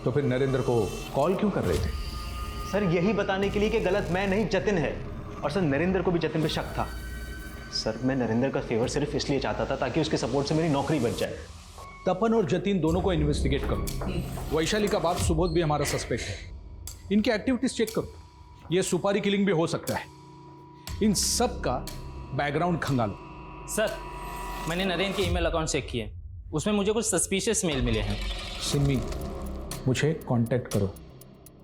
तो फिर नरेंद्र को कॉल क्यों कर रहे थे? सर यही बताने के लिए कि गलत मैं नहीं जतिन है। और सर नरेंद्र को भी जतिन पे शक था। सर मैं नरेंद्र का फेवर सिर्फ इसलिए चाहता था ताकि उसके सपोर्ट से मेरी नौकरी बच जाए। तपन और जतिन दोनों को इन्वेस्टिगेट करो। वैशाली का बाप सुबोध भी हमारा सस्पेक्ट है। इनकी एक्टिविटीज चेक करो। ये सुपारी किलिंग भी हो सकता है। इन सब का बैकग्राउंड खंगालो। सर मैंने नरेंद्र के ईमेल अकाउंट चेक किए, उसमें मुझे कुछ सस्पिशियस मेल मिले हैं। सिमी, मुझे कांटेक्ट करो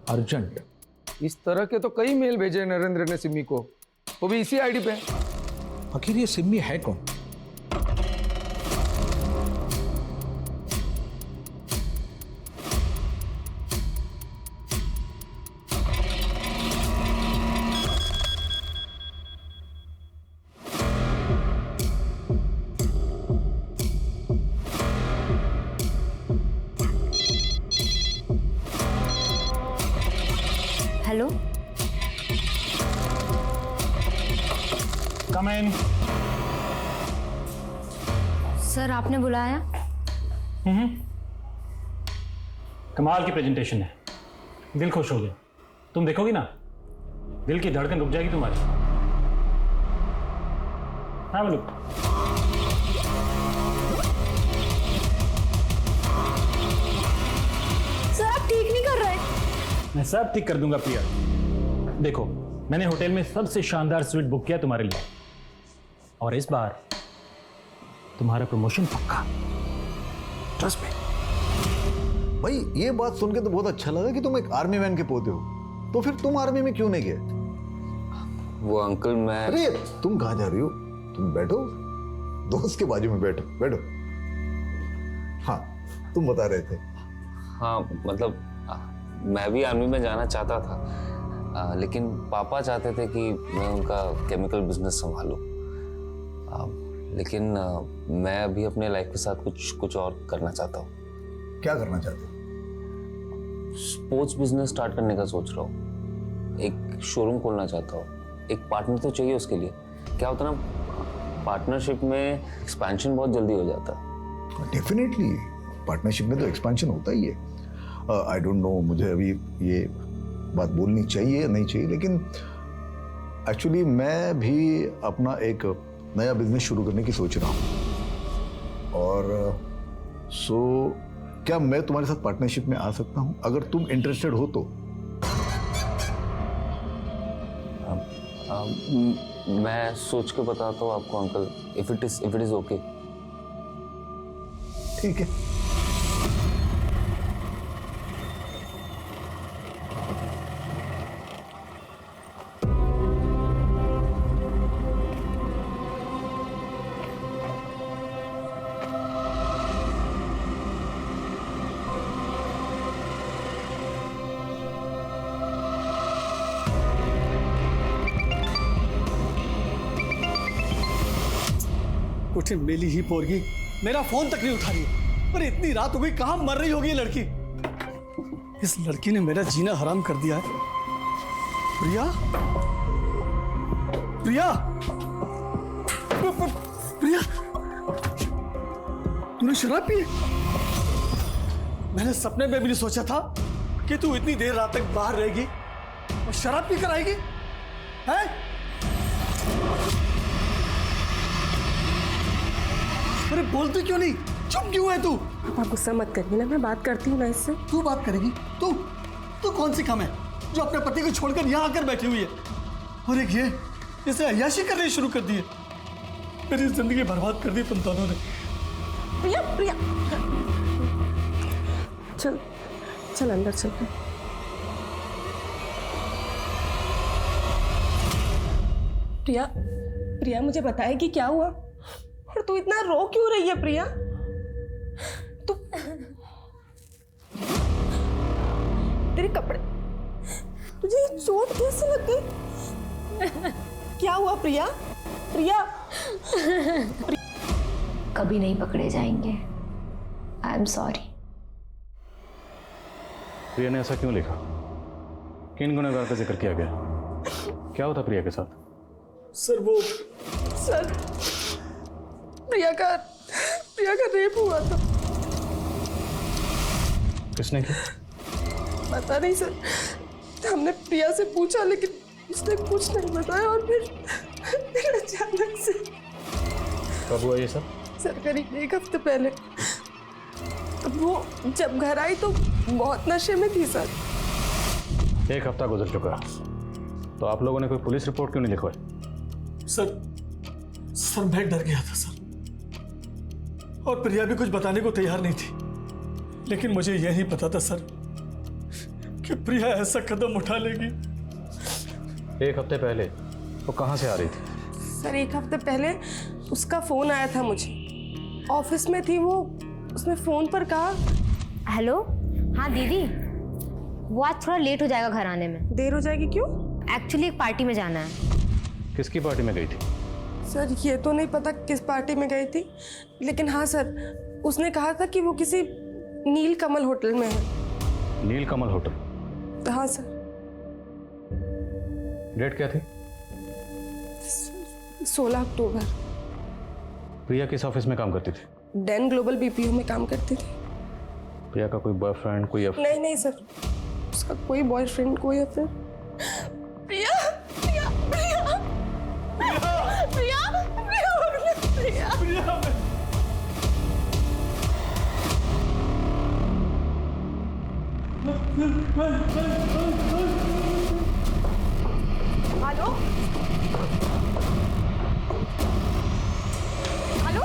अर्जेंट। इस तरह के तो कई मेल भेजे नरेंद्र ने सिमी को, वो भी इसी आईडी पे। आखिर ये सिमी है कौन? हेलो, कम इन। सर आपने बुलाया? कमाल की प्रेजेंटेशन है, दिल खुश हो गया। तुम देखोगी ना, दिल की धड़कन रुक जाएगी तुम्हारी। हाँ बोलो। सर आप ठीक नहीं कर रहे। मैं सब ठीक कर दूंगा प्रिया। देखो मैंने होटल में सबसे शानदार स्वीट बुक किया तुम्हारे लिए, और इस बार तुम्हारा प्रमोशन पक्का, ट्रस्ट मी। भाई ये बात सुन के तो बहुत अच्छा लगा कि तुम एक आर्मी मैन के पोते हो, तो फिर तुम आर्मी में क्यों नहीं गए? वो अंकल मैं। अरे तुम कहाँ जा रही हो? तुम बैठो, दोस्त के बाजू में बैठो बैठो। हाँ तुम बता रहे थे। हाँ मतलब मैं भी आर्मी में जाना चाहता था, लेकिन पापा चाहते थे कि मैं उनका केमिकल बिजनेस संभालूं। लेकिन मैं अभी अपने लाइफ के साथ कुछ और करना चाहता हूँ। क्या करना चाहते हो? स्पोर्ट्स बिजनेस स्टार्ट करने का सोच रहा हूँ। एक शोरूम खोलना चाहता हूँ। एक पार्टनर तो चाहिए उसके लिए। क्या होता ना, पार्टनरशिप में एक्सपेंशन बहुत जल्दी हो जाता है। डेफिनेटली पार्टनरशिप में तो एक्सपेंशन होता ही है। आई डोंट नो मुझे अभी ये बात बोलनी चाहिए या नहीं चाहिए, लेकिन एक्चुअली मैं भी अपना एक नया बिजनेस शुरू करने की सोच रहा हूँ। और सो क्या मैं तुम्हारे साथ पार्टनरशिप में आ सकता हूँ अगर तुम इंटरेस्टेड हो तो? मैं सोच के बताता हूँ आपको uncle, if it is okay. ठीक है। कुछ मिली ही पोरगी, मेरा फोन तक नहीं उठा रही है। पर इतनी रात हो गई, कहां मर रही होगी ये लड़की? इस लड़की ने मेरा जीना हराम कर दिया है। प्रिया, प्रिया, प्रिया, तूने शराब पी? मैंने सपने में भी नहीं सोचा था कि तू इतनी देर रात तक बाहर रहेगी और शराब पी कर आएगी। हैं? अरे बोलती क्यों नहीं? चुप क्यों है तू? आप गुस्सा मत करिए ना, मैं बात करती हूँ ना इससे। तू बात करेगी? तू कौन सी कम है जो अपने पति को छोड़कर यहाँ आकर बैठी हुई है? और एक ये इसे अय्याशी करनी शुरू कर दी है। मेरी जिंदगी बर्बाद कर दी तुम दोनों ने। प्रिया, प्रिया, चल चल अंदर चल। प्रिया, प्रिया मुझे बताएगी क्या हुआ? और तू इतना रो क्यों रही है प्रिया? तू तेरे कपड़े, तुझे ये चोट कैसे लग गई? क्या हुआ प्रिया? प्रिया, कभी नहीं पकड़े जाएंगे। I am sorry. प्रिया ने ऐसा क्यों लिखा? किन गुनहगार का जिक्र किया गया? क्या होता प्रिया के साथ? सर वो सर प्रिया का रेप हुआ था। किसने किया? पता नहीं सर, हमने प्रिया से पूछा लेकिन उसने कुछ नहीं बताया और फिर अचानक से। कब हुआ ये सब? सर करीब 1 हफ्ते पहले। वो जब घर आई तो बहुत नशे में थी सर। 1 हफ्ता गुजर चुका, तो आप लोगों ने कोई पुलिस रिपोर्ट क्यों नहीं लिखवाई? सर मैं डर गया था सर, और प्रिया भी कुछ बताने को तैयार नहीं थी, लेकिन मुझे यह नहीं पता था सर कि प्रिया ऐसा कदम उठा लेगी। 1 हफ्ते पहले वो कहाँ से आ रही थी? सर 1 हफ्ते पहले उसका फोन आया था मुझे, ऑफिस में थी वो, उसने फोन पर कहा। हेलो, हाँ दीदी, वो आज थोड़ा लेट हो जाएगा घर आने में। देर हो जाएगी क्यों? एक्चुअली एक पार्टी में जाना है। किसकी पार्टी में गई थी? सर ये तो नहीं पता किस पार्टी में गई थी, लेकिन हाँ सर, उसने कहा था कि वो किसी नील कमल होटल में है। नील कमल होटल? हाँ सर। डेट क्या थी? 16 अक्टूबर। प्रिया किस ऑफिस में काम करती थी? डेन ग्लोबल बीपीओ में काम करती थी। प्रिया का कोई बॉयफ्रेंड, कोई नहीं नहीं सर, उसका कोई बॉयफ्रेंड, कोई अफेयर। प्रिया प्रिया प्रिया प्रिया प्रिया प्रिया हेलो हेलो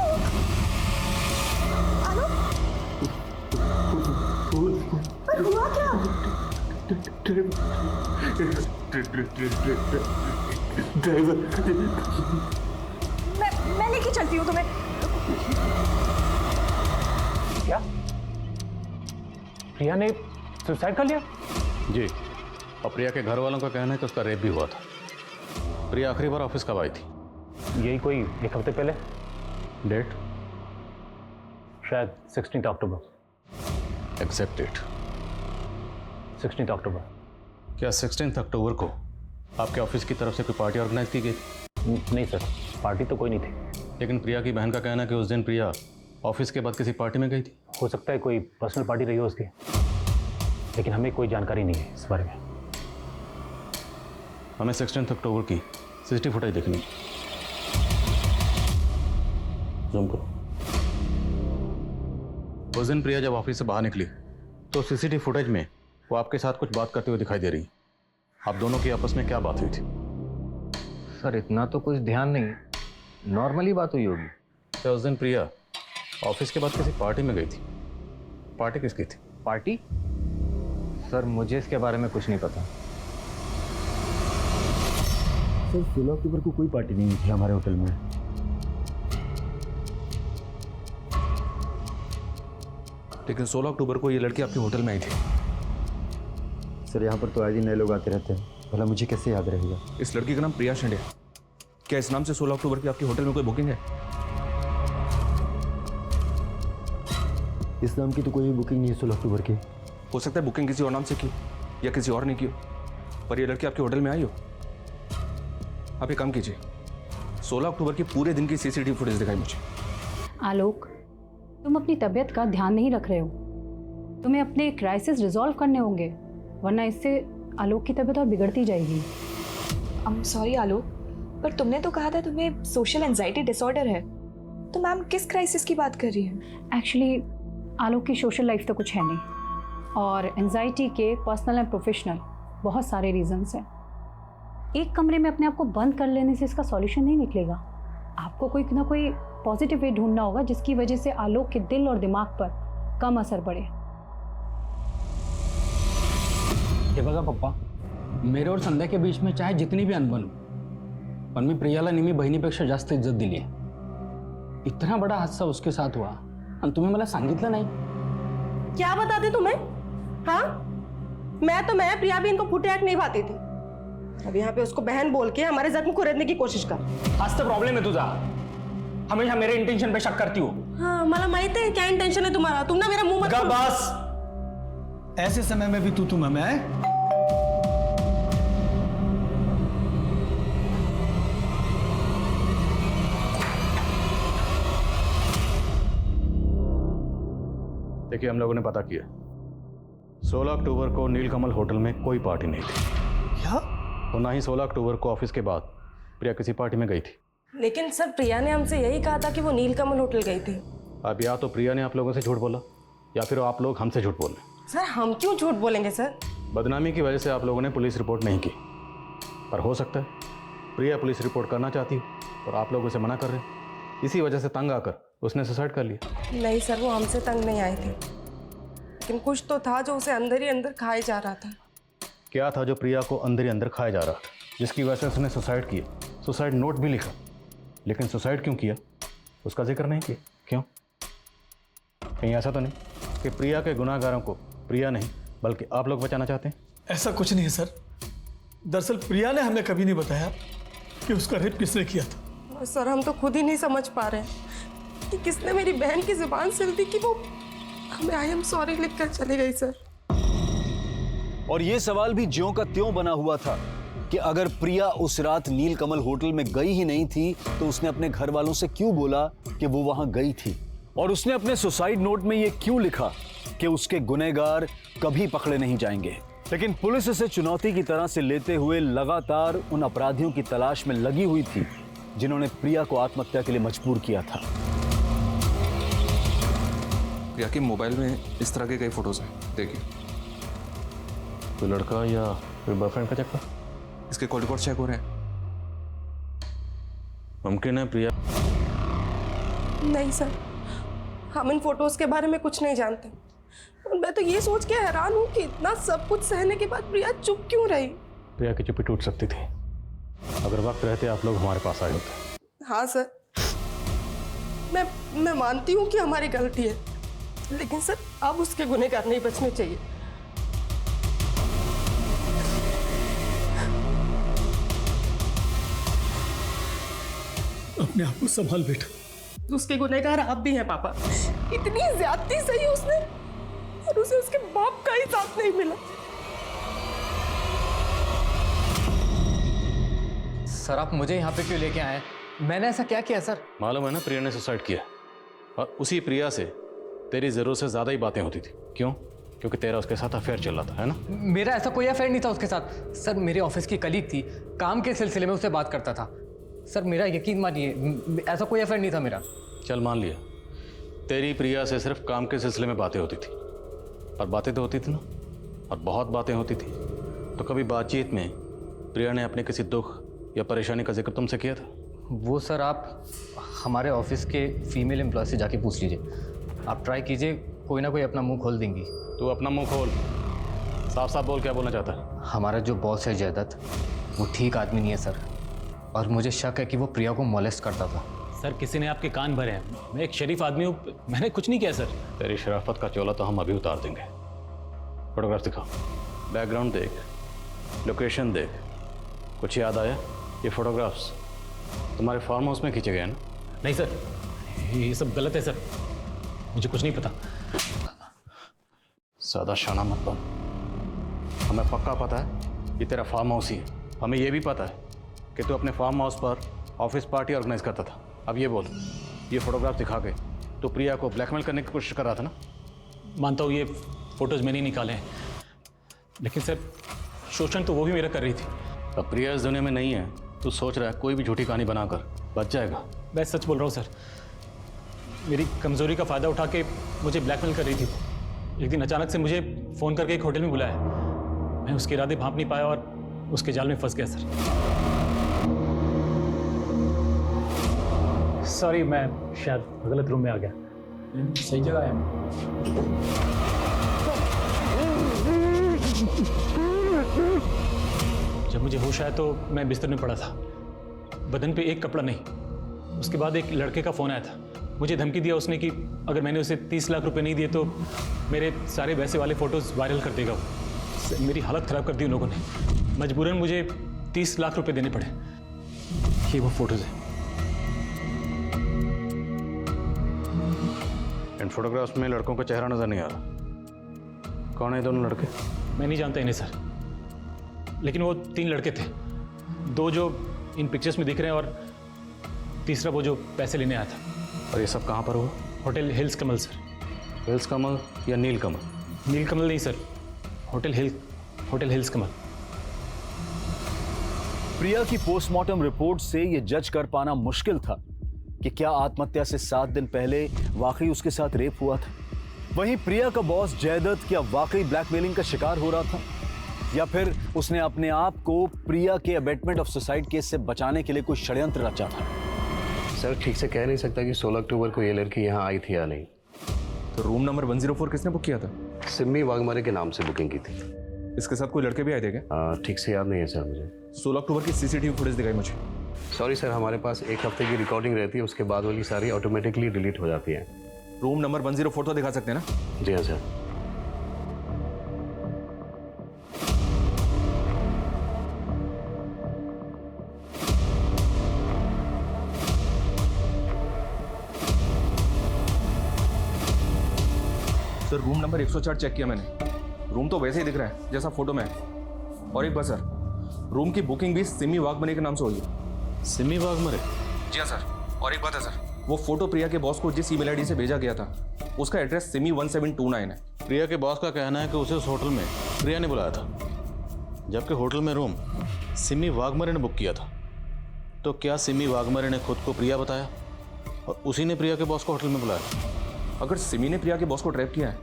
हेलो, पर हुआ क्या? मैं लेके चलती हूँ तुम्हें। क्या प्रिया ने सुसाइड कर लिया? जी, और प्रिया के घर वालों का कहना है कि उसका रेप भी हुआ था। प्रिया आखिरी बार ऑफिस कब आई थी? यही कोई 1 हफ्ते पहले। डेट? शायद 16 अक्टूबर। एग्जैक्ट डेट 16 अक्टूबर। क्या 16 अक्टूबर को आपके ऑफिस की तरफ से कोई पार्टी ऑर्गेनाइज की गई? नहीं सर, पार्टी तो कोई नहीं थी। लेकिन प्रिया की बहन का कहना है कि उस दिन प्रिया ऑफिस के बाद किसी पार्टी में गई थी। हो सकता है कोई पर्सनल पार्टी रही हो उसकी, लेकिन हमें कोई जानकारी नहीं है इस बारे में। हमें 16 अक्टूबर की सीसीटीवी फुटेज देखनी है। जूम करो। उस दिन प्रिया जब ऑफिस से बाहर निकली तो सीसीटीवी फुटेज में वो आपके साथ कुछ बात करते हुए दिखाई दे रही। आप दोनों की आपस में क्या बात हुई थी? सर इतना तो कुछ ध्यान नहीं, नॉर्मली बात हुई होगी। क्या उस दिन प्रिया ऑफिस के बाद किसी पार्टी में गई थी? पार्टी किसकी थी? पार्टी? सर मुझे इसके बारे में कुछ नहीं पता। सर 16 अक्टूबर को कोई पार्टी नहीं थी हमारे होटल में। लेकिन 16 अक्टूबर को ये लड़की आपके होटल में आई थी। सर यहाँ पर तो आए दिन नए लोग आते रहते हैं, भला मुझे कैसे याद रहेगा? इस लड़की का नाम प्रिया शिंदे। क्या इस नाम से 16 अक्टूबर की आपके होटल में कोई बुकिंग है? इस नाम की तो कोई बुकिंग नहीं है 16 अक्टूबर की। हो सकता है बुकिंग किसी और नाम से की या किसी और ने की हो, पर ये लड़की आपके होटल में आई हो। आप एक काम कीजिए, 16 अक्टूबर की पूरे दिन की सीसीटीवी फुटेज दिखाई मुझे। आलोक, तुम अपनी तबीयत का ध्यान नहीं रख रहे हो। तुम्हें अपने क्राइसिस रिजॉल्व करने होंगे, वरना इससे आलोक की तबीयत और बिगड़ती जाएगी। आई एम सॉरी आलोक, पर तुमने तो कहा था तुम्हें सोशल एंजाइटी डिसऑर्डर है, तो मैम किस क्राइसिस की बात कर रही है? एक्चुअली आलोक की सोशल लाइफ तो कुछ है नहीं, और एंजाइटी के पर्सनल एंड प्रोफेशनल बहुत सारे रीजंस हैं। एक कमरे में अपने आप को बंद कर लेने से इसका सॉल्यूशन नहीं निकलेगा। आपको कोई ना कोई पॉजिटिव वे ढूंढना होगा जिसकी वजह से आलोक के दिल और दिमाग पर कम असर पड़े। हे बघा पप्पा, मेरे और संध्या के बीच में चाहे जितनी भी अनबन हो, पण मी प्रियाला नेहमी बहिणीपेक्षा जास्त इज्जत दिली आहे। इतना बड़ा हादसा उसके साथ हुआ आणि तुम्ही मला सांगितलं नाही। क्या बताते तुम्हें? हाँ, मैं प्रिया भी इनको फुटे नहीं पाती थी। अब यहाँ पे उसको बहन बोल के हमारे जख्म को रेतने की कोशिश कर। हाच तर प्रॉब्लेम है तुझा, हमेशा मेरे इंटेंशन पे शक करती हो। हाँ, मला माहित है क्या इंटेंशन है तुम्हारा। तुम ना मेरा मुंह मत बस, ऐसे समय में भी तू मैं देखिए, हम लोगों ने पता किया 16 अक्टूबर को नीलकमल होटल में कोई पार्टी नहीं थी। क्या? और ना ही 16 अक्टूबर को ऑफिस के बाद प्रिया किसी पार्टी में गई थी। लेकिन सर प्रिया ने हमसे यही कहा था कि वो नीलकमल होटल गई थी। अब या तो प्रिया ने आप लोगों से झूठ बोला या फिर आप लोग हमसे झूठ बोल रहे हैं। सर हम क्यों झूठ बोलेंगे सर? बदनामी की वजह से आप लोगों ने पुलिस रिपोर्ट नहीं की, पर हो सकता है प्रिया पुलिस रिपोर्ट करना चाहती हो और आप लोग उसे मना कर रहे हैं। इसी वजह से तंग आकर उसने सुसाइड कर लिया। नहीं सर, वो हमसे तंग नहीं आए थे, लेकिन कुछ तो था जो उसे अंदर ही अंदर खाए जा रहा था। क्या था जो प्रिया को अंदर ही अंदर खाया जा रहा था जिसकी वजह से उसने सुसाइड किया? सुसाइड नोट भी लिखा, लेकिन सुसाइड क्यों किया उसका जिक्र नहीं किया। क्यों? कहीं ऐसा तो नहीं कि प्रिया के गुनाहगारों को प्रिया नहीं बल्कि आप लोग बचाना चाहते हैं? ऐसा कुछ नहीं है सर। दरअसल प्रिया ने हमें कभी नहीं बताया कि उसका रेप किसने किया था। सर हम तो खुद ही नहीं समझ पा रहे कि किसने मेरी बहन की जुबान सिल दी कि वो हमें आई एम सॉरी लिखकर चली गई सर। और ये सवाल भी ज्यों का त्यों बना हुआ था कि अगर प्रिया उस रात नीलकमल होटल में गई ही नहीं थी तो उसने अपने घर वालों से क्यों बोला कि वो वहां गई थी, और उसने अपने सुसाइड नोट में ये क्यों लिखा कि उसके गुनहगार कभी पकड़े नहीं जाएंगे। लेकिन पुलिस इसे चुनौती की तरह से लेते हुए लगातार उन अपराधियों की तलाश में लगी हुई थी जिन्होंने प्रिया को आत्महत्या के लिए मजबूर किया था। प्रिया के मोबाइल में इस तरह के कई फोटोज हैं, देखिए। कोई लड़का या कोई बॉयफ्रेंड का चक्कर? इसके कॉल रिकॉर्ड चेक हो रहे हैं। मुमकिन है प्रिया? नहीं सर, हम इन फोटोज के बारे में कुछ नहीं जानते। मैं तो ये सोच के हैरान हूँ कि इतना सब कुछ सहने के बाद प्रिया चुप क्यों रही। प्रिया की चुप्पी टूट सकती थी अगर वक्त रहते आप लोग हमारे पास आए होते। हाँ सर, मैं मानती हूँ कि हमारी गलती है, लेकिन सर अब उसके गुनहगार नहीं बचने चाहिए। अपने आप को संभाल बेटा। उसके गुनहगार आप भी हैं पापा। इतनी ज्यादती सही उसने और उसे उसके बाप का ही साथ नहीं मिला। सर आप मुझे यहाँ पे क्यों लेके आए? मैंने ऐसा क्या किया सर? मालूम है ना प्रिया ने सुसाइड किया, और उसी प्रिया से तेरी जरूरत से ज्यादा ही बातें होती थी। क्यों? क्योंकि तेरा उसके साथ अफेयर चल रहा था, है ना? मेरा ऐसा कोई अफेयर नहीं था उसके साथ सर। मेरे ऑफिस की कलीग थी, काम के सिलसिले में उससे बात करता था सर। मेरा यकीन मानिए, ऐसा कोई अफेयर नहीं था मेरा। चल मान लिया तेरी प्रिया से सिर्फ काम के सिलसिले में बातें होती थी, और बातें तो होती थी ना, और बहुत बातें होती थी। तो कभी बातचीत में प्रिया ने अपने किसी दुख या परेशानी का जिक्र तुमसे किया था? वो सर आप हमारे ऑफिस के फीमेल एम्प्लॉय से जाके पूछ लीजिए। आप ट्राई कीजिए, कोई ना कोई अपना मुंह खोल देंगी। तू अपना मुंह खोल, साफ साफ बोल, क्या बोलना चाहता है? हमारा जो बॉस है जयदत्त, वो ठीक आदमी नहीं है सर, और मुझे शक है कि वो प्रिया को मोलेस्ट करता था। सर किसी ने आपके कान भरे हैं। मैं एक शरीफ आदमी हूँ, मैंने कुछ नहीं किया सर। तेरी शराफत का चोला तो हम अभी उतार देंगे। फोटोग्राफ दिखाओ, बैकग्राउंड देख, लोकेशन देख। कुछ याद आया? ये फोटोग्राफ्स तुम्हारे फार्म हाउस में खींचे गए हैं ना? नहीं सर, ये सब गलत है सर, मुझे कुछ नहीं पता। ज़्यादा शाना मत बन। हमें पक्का पता है ये तेरा फार्म हाउस ही है। हमें ये भी पता है कि तू अपने फार्म हाउस पर ऑफिस पार्टी ऑर्गेनाइज करता था। अब ये बोल, ये फोटोग्राफ दिखा के तो प्रिया को ब्लैकमेल करने की कोशिश कर रहा था ना? मानता हूँ ये फोटोज मैंने निकाले हैं, लेकिन सर शोषण तो वो भी मेरा कर रही थी। अब प्रिया इस दुनिया में नहीं है, तू सोच रहा है कोई भी झूठी कहानी बनाकर बच जाएगा। मैं सच बोल रहा हूँ सर, मेरी कमज़ोरी का फ़ायदा उठा के मुझे ब्लैकमेल कर रही थी। एक दिन अचानक से मुझे फ़ोन करके एक होटल में बुलाया। मैं उसके इरादे भांप नहीं पाया और उसके जाल में फंस गया सर। सॉरी, मैं शायद गलत रूम में आ गया। सही जगह है। जब मुझे होश आया तो मैं बिस्तर में पड़ा था, बदन पे एक कपड़ा नहीं। उसके बाद एक लड़के का फ़ोन आया था, मुझे धमकी दिया उसने कि अगर मैंने उसे 30 लाख रुपए नहीं दिए तो मेरे सारे वैसे वाले फ़ोटोज़ वायरल कर देगा वो। मेरी हालत ख़राब कर दी उन लोगों ने। मजबूरन मुझे 30 लाख रुपए देने पड़े। ये वो फोटोज़ हैं। इन फोटोग्राफ्स में लड़कों का चेहरा नज़र नहीं आ रहा। कौन है दोनों लड़के? मैं नहीं जानता इन्हें सर, लेकिन वो 3 लड़के थे। 2 जो इन पिक्चर्स में दिख रहे हैं और तीसरा वो जो पैसे लेने आया था। और ये सब कहाँ पर हुआ? होटल हिल्स कमल सर। हिल्स कमल या नील कमल? नील कमल नहीं सर, होटल हिल्स कमल। प्रिया की पोस्टमार्टम रिपोर्ट से यह जज कर पाना मुश्किल था कि क्या आत्महत्या से 7 दिन पहले वाकई उसके साथ रेप हुआ था। वहीं प्रिया का बॉस जयदत्त क्या वाकई ब्लैकमेलिंग का शिकार हो रहा था, या फिर उसने अपने आप को प्रिया के अबेटमेंट ऑफ सुसाइड केस से बचाने के लिए कोई षड्यंत्र रचा था। सर ठीक से कह नहीं सकता कि 16 अक्टूबर को ये लड़की यहाँ आई थी या नहीं। तो रूम नंबर 104 किसने बुक किया था? सिम्मी वाघमारे के नाम से बुकिंग की थी। इसके साथ कोई लड़के भी आए थे क्या? ठीक से याद नहीं है सर मुझे। 16 अक्टूबर की सीसीटीवी फुटेज दिखाई मुझे। सॉरी सर, हमारे पास 1 हफ्ते की रिकॉर्डिंग रहती है, उसके बाद वाली सारी ऑटोमेटिकली डिलीट हो जाती है। रूम नंबर 104 तो दिखा सकते हैं ना? जी हाँ sir. Sir room number 104 check किया मैंने। रूम तो वैसे ही दिख रहा है जैसा फोटो में है। और एक बात सर, रूम की बुकिंग भी सिमी वाघमरे के नाम से हुई है। सिमी वाघमरे? जी हाँ सर। और एक बात है सर, वो फोटो प्रिया के बॉस को जिस ईमेल आईडी से भेजा गया था उसका एड्रेस सिमी 1729 है। प्रिया के बॉस का कहना है कि उसे उस होटल में प्रिया ने बुलाया था, जबकि होटल में रूम सिमी वाघमरे ने बुक किया था। तो क्या सिमी वाघमरे ने खुद को प्रिया बताया और उसी ने प्रिया के बॉस को होटल में बुलाया? अगर सिमी ने प्रिया के बॉस को ट्रैप किया है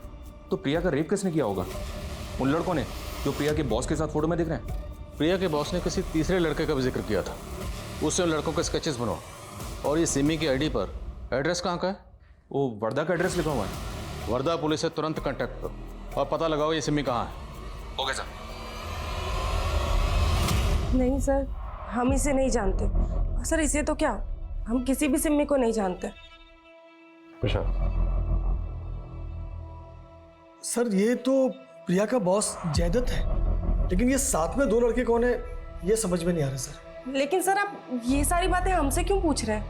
तो प्रिया का रेप किसने किया होगा? उन लड़कों ने जो प्रिया के बॉस के साथ फोटो में दिख रहे हैं। प्रिया के बॉस ने किसी तीसरे लड़के का भी जिक्र किया था, उससे उन लड़कों के स्केचेस बनवा। और ये सिमी की आईडी पर एड्रेस कहाँ का है? वो वर्धा का एड्रेस लिखा हुआ है। वर्धा पुलिस से तुरंत कांटेक्ट करो और पता लगाओ ये सिमी कहाँ है। Okay sir. नहीं सर, हम इसे नहीं जानते। सर इसे तो क्या, हम किसी भी सिम्मी को नहीं जानते। सर ये तो प्रिया का बॉस जयदत्त है, लेकिन ये साथ में 2 लड़के कौन है ये समझ में नहीं आ रहा सर। लेकिन सर आप ये सारी बातें हमसे क्यों पूछ रहे हैं?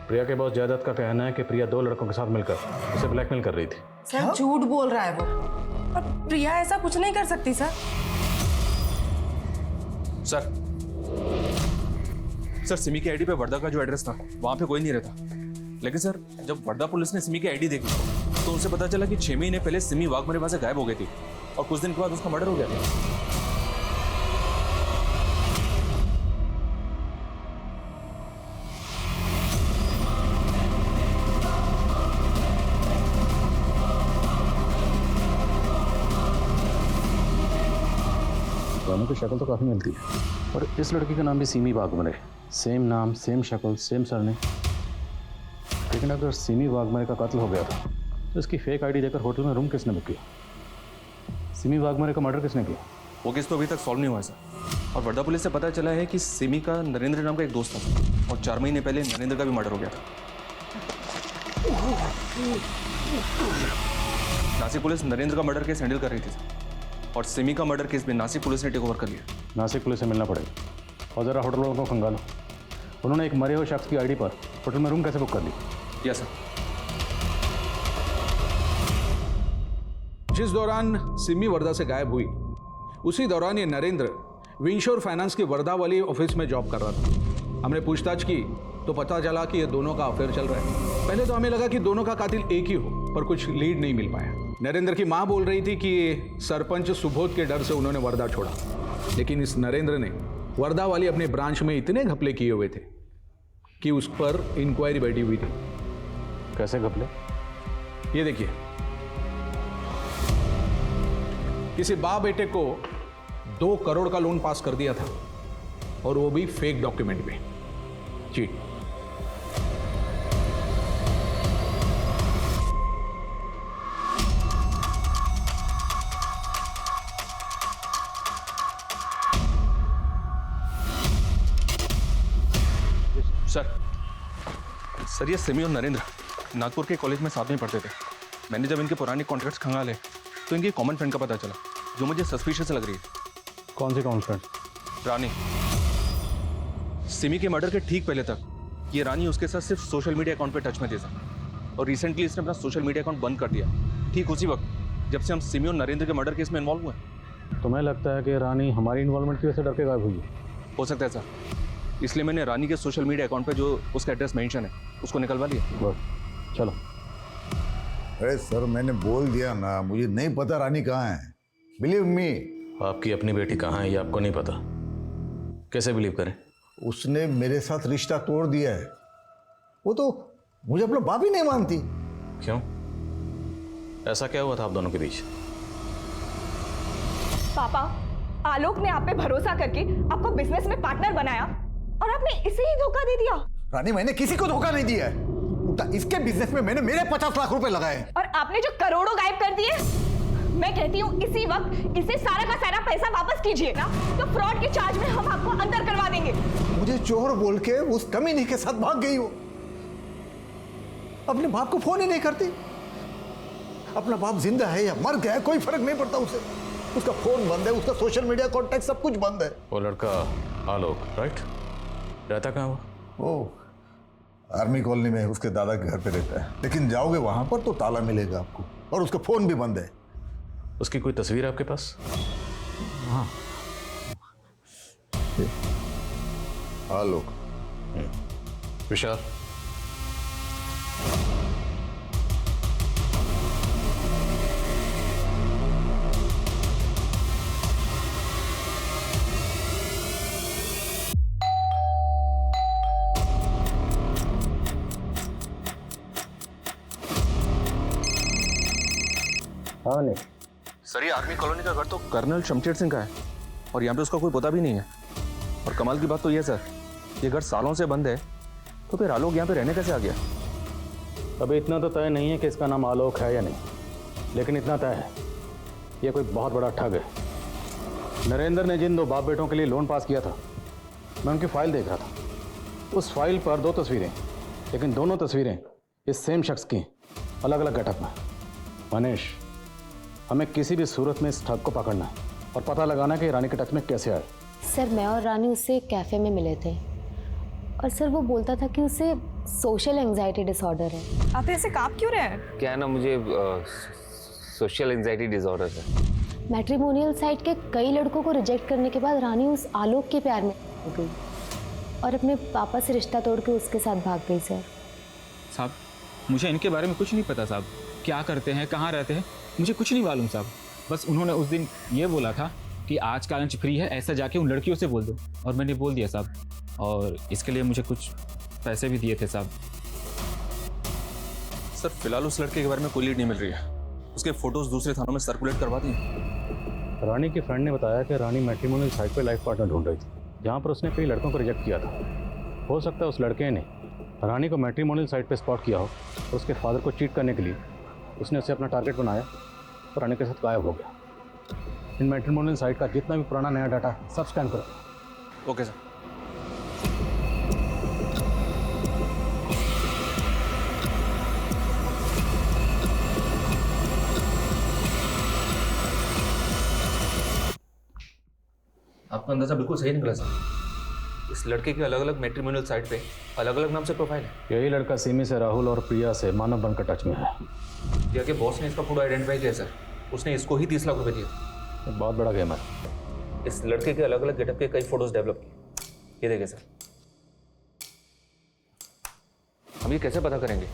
प्रिया के बॉस जयदत्त का कहना है कि प्रिया 2 लड़कों के साथ मिलकर उसे ब्लैकमेल कर रही थी। सर झूठ बोल रहा है वो, और प्रिया ऐसा कुछ नहीं कर सकती सर। सर सिमी की आईडी पे वर्धा का जो एड्रेस था वहां पे कोई नहीं रहता। लेकिन सर जब वर्धा पुलिस ने सिमी की आईडी देखी तो उनसे पता चला कि 6 महीने पहले सिमी वाघमरे वहां से गायब हो गई थी और कुछ दिन के बाद उसका मर्डर हो गया था। दोनों की शक्ल तो काफ़ी मिलती है, और इस लड़की का नाम भी सिमी वाघमरे, सेम नाम, सेम शक्ल, सेम सरनेम। लेकिन अगर सिमी वाघमरे का कत्ल हो गया था तो इसकी फेक आईडी देकर होटल में रूम किसने बुक किया? सिमी वाघमरे का मर्डर किसने किया? वो केस तो अभी तक सॉल्व नहीं हुआ है सर। और वर्धा पुलिस से पता चला है कि सिमी का नरेंद्र नाम का एक दोस्त था और 4 महीने पहले नरेंद्र का भी मर्डर हो गया था। नासिक पुलिस नरेंद्र का मर्डर केस हैंडल कर रही थी और सिमी का मर्डर केस भी नासिक पुलिस ने टेक ओवर कर लिया। नासिक पुलिस से मिलना पड़ेगा और ज़रा होटल वालों को खंगालो। उन्होंने एक मरे हुए शख्स की आईडी पर होटल में रूम कैसे बुक कर ली? Yes sir. जिस दौरान सिमी वर्धा से गायब हुई उसी दौरान ये नरेंद्र विंशोर फाइनेंस की वर्धा वाली ऑफिस में जॉब कर रहा था। हमने पूछताछ की तो पता चला कि ये दोनों का अफेयर चल रहा है। पहले तो हमें लगा कि दोनों का कातिल एक ही हो, पर कुछ लीड नहीं मिल पाया। नरेंद्र की मां बोल रही थी कि सरपंच सुबोध के डर से उन्होंने वर्धा छोड़ा, लेकिन इस नरेंद्र ने वर्धा वाली अपने ब्रांच में इतने घपले किए हुए थे कि उस पर इंक्वायरी बैठी हुई थी। कैसे घपले? ये देखिए, किसी बाप बेटे को 2 करोड़ का लोन पास कर दिया था और वो भी फेक डॉक्यूमेंट में। जी सर ये सिमी और नरेंद्र नागपुर के कॉलेज में साथ में पढ़ते थे। मैंने जब इनके पुराने कॉन्ट्रैक्ट्स खंगाले तो इनकी कॉमन फ्रेंड का पता चला जो मुझे सस्पिशियस लग रही है। कौन सी कॉमन फ्रेंड? रानी। सिमी के मर्डर के ठीक पहले तक ये रानी उसके साथ सिर्फ सोशल मीडिया अकाउंट पे टच में थी सर, और रिसेंटली इसने अपना सोशल मीडिया अकाउंट बंद कर दिया, ठीक उसी वक्त जब से हम सिमी और नरेंद्र के मर्डर केस में इन्वॉल्व हुए। तुम्हें लगता है कि रानी हमारी इन्वॉल्वमेंट की वजह से डर के गायब हुई है? हो सकता है सर, इसलिए मैंने रानी के सोशल मीडिया अकाउंट पे जो उसका एड्रेस मेंशन है उसको निकलवा लिया। चलो। अरे सर मैंने बोल दिया ना, मुझे नहीं पता रानी कहाँ है। Believe me. आपकी अपनी बेटी कहाँ है ये आपको नहीं पता, कैसे बिलीव करें? उसने मेरे साथ रिश्ता तोड़ दिया है। वो तो मुझे अपना बाप ही नहीं मानती। क्यों? ऐसा क्या हुआ था आप दोनों के बीच? पापा, आलोक ने आप पे भरोसा करके आपको बिजनेस में पार्टनर बनाया और आपने इसे ही धोखा दे दिया। रानी, मैंने किसी को धोखा नहीं दिया है। उल्टा इसके बिजनेस में मैंने मेरे 50 लाख रुपए लगाए। और आपने जो करोड़ों गायब कर दिए, मैं कहती हूँ इसी वक्त इसे सारा का सारा पैसा वापस कीजिए ना, तो फ्रॉड के चार्ज में हम आपको अंदर करवा देंगे। मुझे चोर बोल के उस कमीने के साथ भाग गई हो। अपने बाप को फोन ही नहीं करती। अपना बाप जिंदा है या मर गया है कोई फर्क नहीं पड़ता उसे। उसका फोन बंद है, उसका सोशल मीडिया कॉन्टैक्ट सब कुछ बंद है। वो लड़का आलोक, राइट? रहता कहाँ वो? वो आर्मी कॉलोनी में उसके दादा के घर पे रहता है, लेकिन जाओगे वहां पर तो ताला मिलेगा आपको, और उसका फोन भी बंद है। उसकी कोई तस्वीर है आपके पास? हाँ, आलोक। विशाल, हाँ नहीं सर, ये आर्मी कॉलोनी का घर तो कर्नल शमशेर सिंह का है और यहाँ पे उसका कोई पता भी नहीं है। और कमाल की बात तो ये सर, ये घर सालों से बंद है, तो फिर आलोक यहाँ पे रहने कैसे आ गया? अभी इतना तो तय नहीं है कि इसका नाम आलोक है या नहीं, लेकिन इतना तय है ये कोई बहुत बड़ा ठग है। नरेंद्र ने जिन 2 बाप बेटों के लिए लोन पास किया था, मैं उनकी फाइल देख रहा था। उस फाइल पर 2 तस्वीरें, लेकिन दोनों तस्वीरें इस सेम शख्स की, अलग अलग गेटअप में। मनीष, हमें किसी भी सूरत में इस ठग को पकड़ना है और पता लगाना है कि रानी के टच में कैसे आए। सर, मैं और रानी उससे एक कैफ़े में मिले थे और सर वो बोलता था कि उसे सोशल एंजाइटी डिसऑर्डर है। आप ऐसे कांप क्यों रहे हैं? क्या है ना, मुझे सोशल एंजाइटी डिसऑर्डर है। मैट्रिमोनियल साइट के कई लड़कों को रिजेक्ट करने के बाद रानी उस आलोक के प्यार में हो गई और अपने पापा से रिश्ता तोड़ के उसके साथ भाग गई। सर साहब, मुझे इनके बारे में कुछ नहीं पता साहब, क्या करते हैं, कहाँ रहते हैं, मुझे कुछ नहीं मालूम साहब। बस उन्होंने उस दिन ये बोला था कि आज का लंच फ्री है, ऐसा जाके उन लड़कियों से बोल दो, और मैंने बोल दिया साहब, और इसके लिए मुझे कुछ पैसे भी दिए थे साहब। सर फिलहाल उस लड़के के बारे में कोई लीड नहीं मिल रही है। उसके फोटोज दूसरे थानों में सर्कुलेट करवा दिए। रानी के फ्रेंड ने बताया कि रानी मैट्रिमोनियल साइट पर लाइफ पार्टनर ढूंढ रही थी, जहाँ पर उसने कई लड़कों को रिजेक्ट किया था। हो सकता है उस लड़के ने रानी को मैट्रिमोनियल साइट पर स्पॉट किया हो और उसके फादर को चीट करने के लिए उसने उसे अपना टारगेट बनाया और रानी के साथ गायब हो गया। इन मैट्रिमोनियल साइट का जितना भी पुराना नया डाटा सब स्कैन करो। Okay sir. आपका अंदाजा बिल्कुल सही निकला सर। इस लड़के के अलग अलग मैट्रिमोनियल साइट पे अलग अलग नाम से प्रोफाइल है। यही लड़का सिमी से, राहुल और प्रिया से मानव बनकर टच में है। प्रिया के बॉस ने इसका फोटो आइडेंटिफाई किया सर, उसने इसको ही 30 लाख रुपए दिए। बहुत बड़ा गेम है। इस लड़के के अलग अलग गेटअप के कई फोटोज डेवलप किए, ये देखिए सर। हम ये कैसे पता करेंगे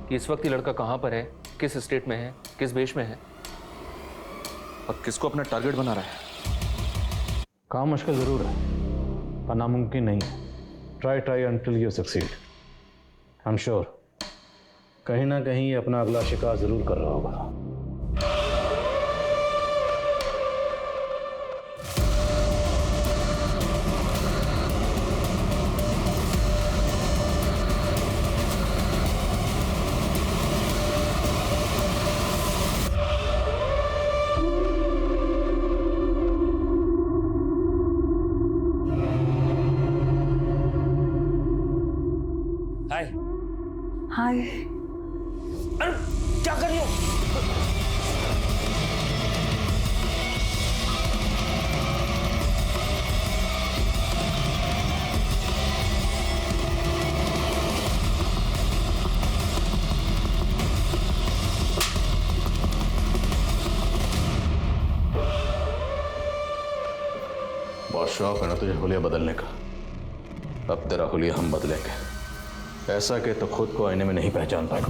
कि इस वक्त ये लड़का कहाँ पर है, किस स्टेट में है, किस वेश में है और किसको अपना टारगेट बना रहा है? काम मुश्किल जरूर है पर नामुमकिन नहीं है। Try until you succeed. I am sure कहीं ना कहीं ये अपना अगला शिकार जरूर कर रहा होगा। हाय। क्या कर रही हो? बहुत शौक है ना तुझे हुलिया बदलने का। अब तेरा हुलिया हम बदलेंगे, ऐसा कि तो खुद को आईने में नहीं पहचान पाएगा।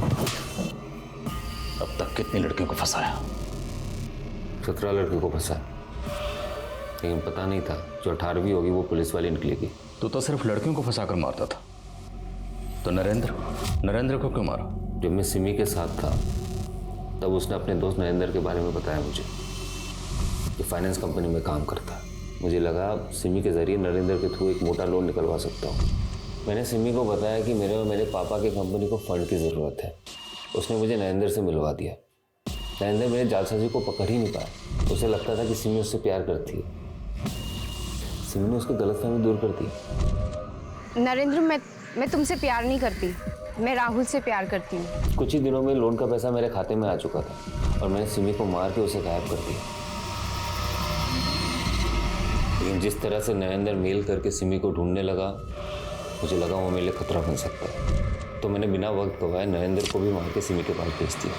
अब तक कितनी लड़कियों को फंसाया, 17 लड़कियों को फंसा, लेकिन पता नहीं था जो 18वीं होगी वो पुलिस वाली निकलेगी। तू तो सिर्फ लड़कियों को फंसा कर मारता था, तो नरेंद्र को क्यों मारा? जब मैं सिमी के साथ था तब उसने अपने दोस्त नरेंद्र के बारे में बताया मुझे कि फाइनेंस कंपनी में काम करता है। मुझे लगा सिमी के ज़रिए नरेंद्र के थ्रू एक मोटा लोन निकलवा सकता हूँ। मैंने सिमी को बताया कि मेरे और मेरे पापा की कंपनी को फंड की ज़रूरत है। उसने मुझे नरेंद्र से मिलवा दिया। नरेंद्र मेरे जालसाजी को पकड़ ही नहीं पाया। उसे लगता था कि सिमी उससे प्यार करती है। सिमी ने उसकी गलतफहमी दूर कर दी। नरेंद्र, मैं तुमसे प्यार नहीं करती, मैं राहुल से प्यार करती हूँ। कुछ ही दिनों में लोन का पैसा मेरे खाते में आ चुका था और मैंने सिमी को मार के उसे गायब कर दिया। लेकिन जिस तरह से नरेंद्र मेल करके सिमी को ढूंढने लगा, मुझे लगा वो मेरे लिए खतरा बन सकता है। तो मैंने बिना वक्त गवाए नरेंद्र को भी मार के सिमी के पास भेज दिया।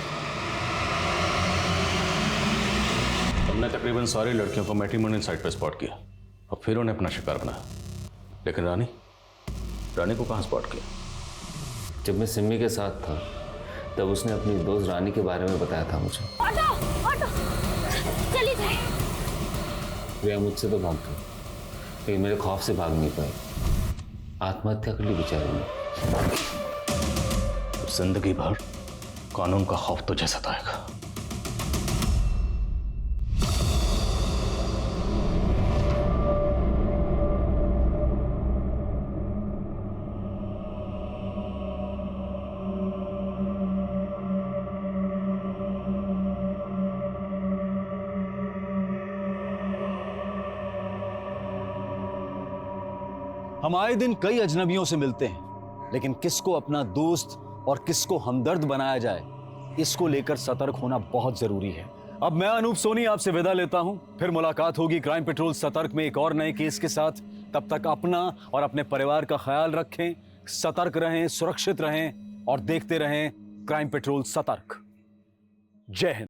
हमने तकरीबन सारी लड़कियों को मैट्रिमोनियल साइट पर स्पॉट किया और फिर उन्हें अपना शिकार बनाया, लेकिन रानी को कहाँ स्पॉट किया? जब मैं सिमी के साथ था तब उसने अपनी दोस्त रानी के बारे में बताया था मुझे। ऑटो चली जाए। प्रिया मुझसे तो भाग गई, लेकिन मेरे खौफ से भाग नहीं पाई। आत्महत्या कर ली बेचारी ने। जिंदगी भर कानून का खौफ तुझे सताएगा। हम आए दिन कई अजनबियों से मिलते हैं, लेकिन किसको अपना दोस्त और किसको हमदर्द बनाया जाए, इसको लेकर सतर्क होना बहुत जरूरी है। अब मैं अनूप सोनी आपसे विदा लेता हूं। फिर मुलाकात होगी क्राइम पेट्रोल सतर्क में एक और नए केस के साथ। तब तक अपना और अपने परिवार का ख्याल रखें, सतर्क रहें, सुरक्षित रहें और देखते रहें क्राइम पेट्रोल सतर्क। जय हिंद।